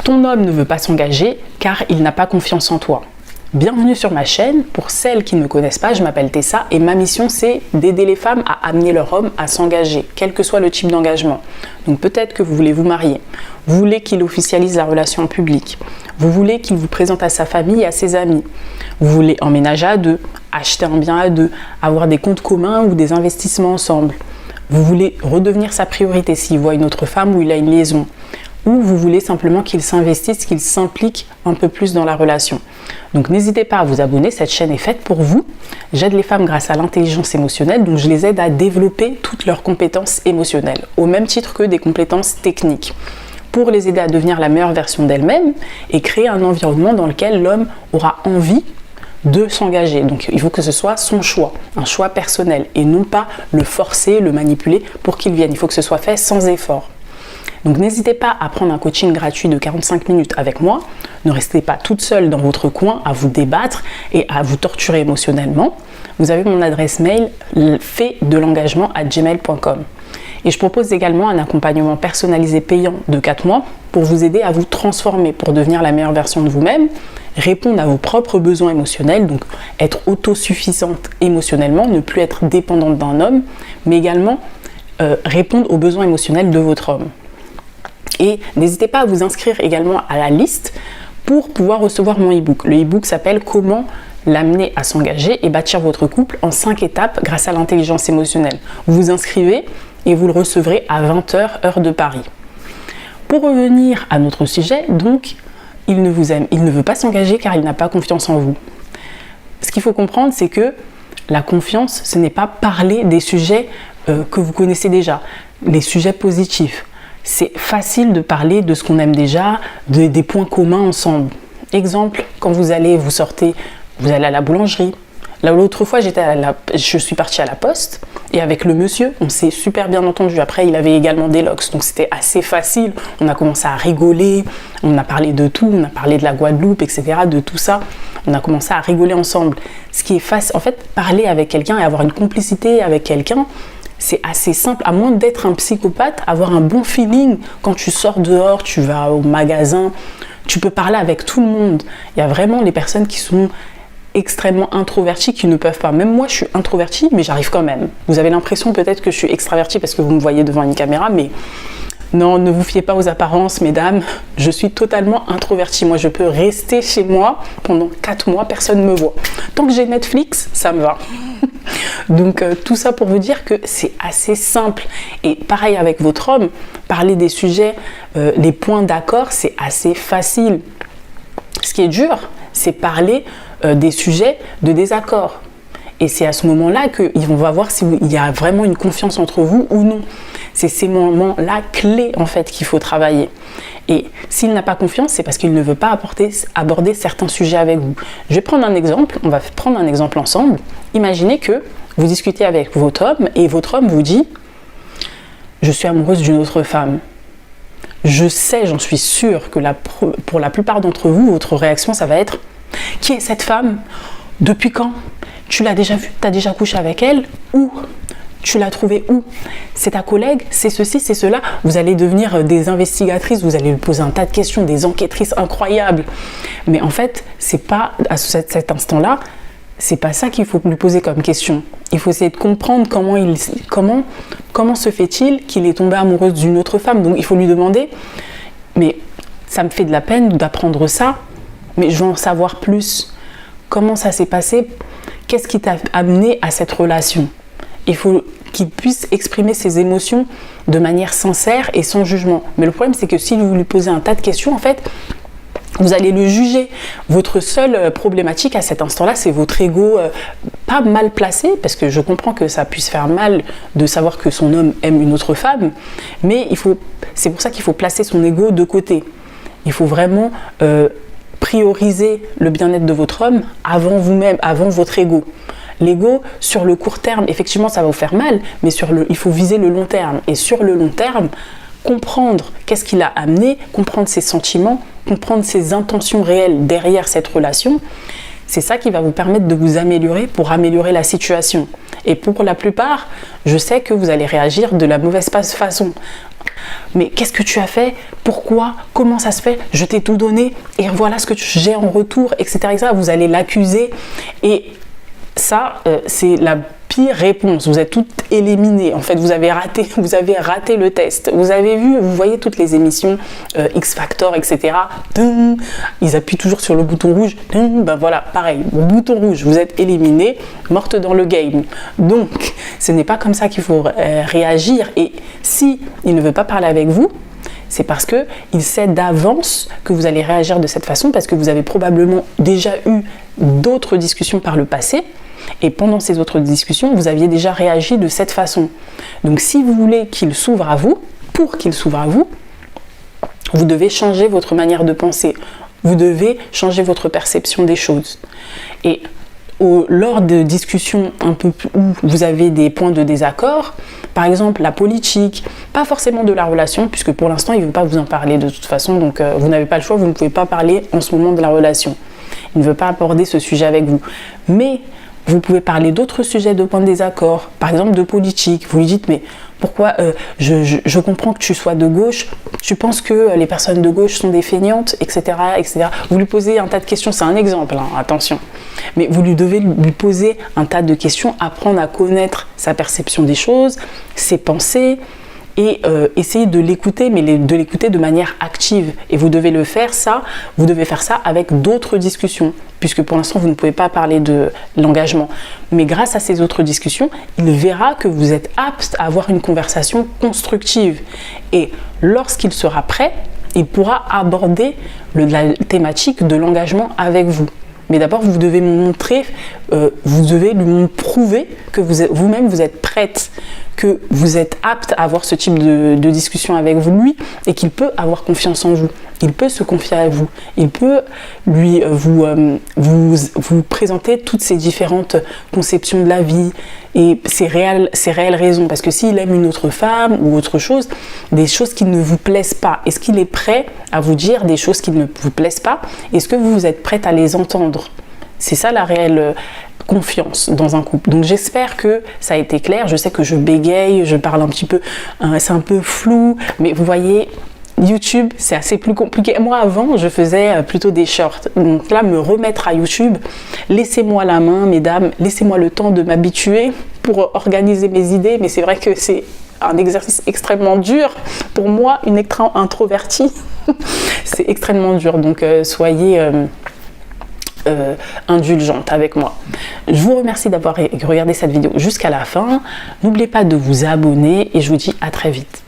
Ton homme ne veut pas s'engager car il n'a pas confiance en toi. Bienvenue sur ma chaîne. Pour celles qui ne me connaissent pas, je m'appelle Tessa et ma mission c'est d'aider les femmes à amener leur homme à s'engager, quel que soit le type d'engagement. Donc peut-être que vous voulez vous marier, vous voulez qu'il officialise la relation en public, vous voulez qu'il vous présente à sa famille et à ses amis, vous voulez emménager à deux, acheter un bien à deux, avoir des comptes communs ou des investissements ensemble. Vous voulez redevenir sa priorité s'il voit une autre femme ou il a une liaison. Ou vous voulez simplement qu'il s'investisse, qu'il s'implique un peu plus dans la relation. Donc n'hésitez pas à vous abonner, cette chaîne est faite pour vous. J'aide les femmes grâce à l'intelligence émotionnelle, donc je les aide à développer toutes leurs compétences émotionnelles, au même titre que des compétences techniques, pour les aider à devenir la meilleure version d'elles-mêmes et créer un environnement dans lequel l'homme aura envie de s'engager. Donc il faut que ce soit son choix, un choix personnel, et non pas le forcer, le manipuler pour qu'il vienne. Il faut que ce soit fait sans effort. Donc n'hésitez pas à prendre un coaching gratuit de 45 minutes avec moi. Ne restez pas toute seule dans votre coin à vous débattre et à vous torturer émotionnellement. Vous avez mon adresse mail faitdelengagement@gmail.com. Et je propose également un accompagnement personnalisé payant de 4 mois pour vous aider à vous transformer, pour devenir la meilleure version de vous-même, répondre à vos propres besoins émotionnels, donc être autosuffisante émotionnellement, ne plus être dépendante d'un homme, mais également répondre aux besoins émotionnels de votre homme. Et n'hésitez pas à vous inscrire également à la liste pour pouvoir recevoir mon e-book. Le e-book s'appelle « Comment l'amener à s'engager et bâtir votre couple en 5 étapes grâce à l'intelligence émotionnelle ». Vous vous inscrivez et vous le recevrez à 20h, heure de Paris. Pour revenir à notre sujet, donc, il ne vous aime, il ne veut pas s'engager car il n'a pas confiance en vous. Ce qu'il faut comprendre, c'est que la confiance, ce n'est pas parler des sujets que vous connaissez déjà, les sujets positifs. C'est facile de parler de ce qu'on aime déjà, des points communs ensemble. Exemple, quand vous allez à la boulangerie. Là, l'autre fois, je suis partie à la poste et avec le monsieur, on s'est super bien entendu. Après, il avait également des locks, donc c'était assez facile. On a commencé à rigoler, on a parlé de tout, on a parlé de la Guadeloupe, etc., de tout ça. On a commencé à rigoler ensemble. Ce qui est facile, en fait, parler avec quelqu'un et avoir une complicité avec quelqu'un, c'est assez simple, à moins d'être un psychopathe, avoir un bon feeling quand tu sors dehors, tu vas au magasin, tu peux parler avec tout le monde. Il y a vraiment les personnes qui sont extrêmement introverties qui ne peuvent pas. Même moi, je suis introvertie, mais j'arrive quand même. Vous avez l'impression peut-être que je suis extravertie parce que vous me voyez devant une caméra, mais non, ne vous fiez pas aux apparences, mesdames. Je suis totalement introvertie. Moi, je peux rester chez moi pendant 4 mois, personne ne me voit. Tant que j'ai Netflix, ça me va. Donc, tout ça pour vous dire que c'est assez simple. Et pareil avec votre homme, parler des sujets, les points d'accord, c'est assez facile. Ce qui est dur, c'est parler des sujets de désaccord. Et c'est à ce moment-là qu'on va voir s'il y a vraiment une confiance entre vous ou non. C'est ces moments-là clés en fait qu'il faut travailler. Et s'il n'a pas confiance, c'est parce qu'il ne veut pas aborder certains sujets avec vous. Je vais prendre un exemple, on va prendre un exemple ensemble. Imaginez que vous discutez avec votre homme et votre homme vous dit « Je suis amoureuse d'une autre femme ». Je sais, j'en suis sûre que pour la plupart d'entre vous, votre réaction, ça va être « Qui est cette femme ? Depuis quand ? Tu l'as déjà vue ? Tu as déjà couché avec elle ? Où ? Tu l'as trouvée où ? C'est ta collègue ? C'est ceci, c'est cela ?» Vous allez devenir des investigatrices, vous allez lui poser un tas de questions, des enquêtrices incroyables. Mais en fait, c'est pas à cet instant-là, c'est pas ça qu'il faut lui poser comme question. Il faut essayer de comprendre comment se fait-il qu'il est tombé amoureux d'une autre femme. Donc il faut lui demander, mais ça me fait de la peine d'apprendre ça, mais je veux en savoir plus. Comment ça s'est passé ? Qu'est-ce qui t'a amené à cette relation ? Il faut qu'il puisse exprimer ses émotions de manière sincère et sans jugement. Mais le problème, c'est que si vous lui posez un tas de questions, en fait, vous allez le juger. Votre seule problématique à cet instant-là, c'est votre ego pas mal placé, parce que je comprends que ça puisse faire mal de savoir que son homme aime une autre femme, mais c'est pour ça qu'il faut placer son ego de côté. Il faut vraiment prioriser le bien-être de votre homme avant vous-même, avant votre ego. L'ego, sur le court terme, effectivement, ça va vous faire mal, mais il faut viser le long terme. Et sur le long terme, comprendre qu'est-ce qui l'a amené, comprendre ses sentiments, comprendre ses intentions réelles derrière cette relation, C'est ça qui va vous permettre de vous améliorer pour améliorer la situation. Et pour la plupart, je sais que vous allez réagir de la mauvaise façon. Mais qu'est-ce que tu as fait? Pourquoi? Comment ça se fait? Je t'ai tout donné et voilà ce que j'ai en retour, etc., etc. Vous allez l'accuser et ça, c'est la pire réponse. Vous êtes toutes éliminées. En fait, vous avez raté le test. Vous voyez toutes les émissions X Factor, etc. Ils appuient toujours sur le bouton rouge. Ben voilà, pareil, le bouton rouge, vous êtes éliminé, morte dans le game. Donc, ce n'est pas comme ça qu'il faut réagir. Et si il ne veut pas parler avec vous, c'est parce qu'il sait d'avance que vous allez réagir de cette façon, parce que vous avez probablement déjà eu d'autres discussions par le passé. Et pendant ces autres discussions, vous aviez déjà réagi de cette façon. Donc si vous voulez qu'il s'ouvre à vous, pour qu'il s'ouvre à vous, vous devez changer votre manière de penser. Vous devez changer votre perception des choses. Et lors de discussions un peu où vous avez des points de désaccord, par exemple la politique, pas forcément de la relation, puisque pour l'instant il ne veut pas vous en parler de toute façon, donc vous n'avez pas le choix, vous ne pouvez pas parler en ce moment de la relation. Il ne veut pas aborder ce sujet avec vous. Mais vous pouvez parler d'autres sujets de points de désaccord, par exemple de politique. Vous lui dites, mais pourquoi je comprends que tu sois de gauche, tu penses que les personnes de gauche sont des feignantes, etc., etc. Vous lui posez un tas de questions, c'est un exemple, hein, attention. Mais vous devez lui poser un tas de questions, apprendre à connaître sa perception des choses, ses pensées, et essayer de l'écouter, mais de l'écouter de manière active. Et vous devez faire ça avec d'autres discussions, puisque pour l'instant, vous ne pouvez pas parler de l'engagement. Mais grâce à ces autres discussions, il verra que vous êtes apte à avoir une conversation constructive. Et lorsqu'il sera prêt, il pourra aborder la thématique de l'engagement avec vous. Mais d'abord, vous devez vous devez lui prouver que vous-même vous êtes prête, que vous êtes apte à avoir ce type de discussion avec lui et qu'il peut avoir confiance en vous. Il peut se confier à vous. Il peut vous présenter toutes ces différentes conceptions de la vie et ses réelles raisons. Parce que s'il aime une autre femme ou autre chose, des choses qui ne vous plaisent pas, est-ce qu'il est prêt à vous dire des choses qui ne vous plaisent pas? Est-ce que vous êtes prête à les entendre? C'est ça la réelle confiance dans un couple. Donc j'espère que ça a été clair. Je sais que je bégaye, je parle un petit peu, c'est un peu flou, mais vous voyez, YouTube, c'est assez plus compliqué. Moi, avant, je faisais plutôt des shorts. Donc là, me remettre à YouTube, laissez-moi la main, mesdames, laissez-moi le temps de m'habituer pour organiser mes idées. Mais c'est vrai que c'est un exercice extrêmement dur. Pour moi, une introvertie, c'est extrêmement dur. Donc, soyez indulgente avec moi. Je vous remercie d'avoir regardé cette vidéo jusqu'à la fin. N'oubliez pas de vous abonner et je vous dis à très vite.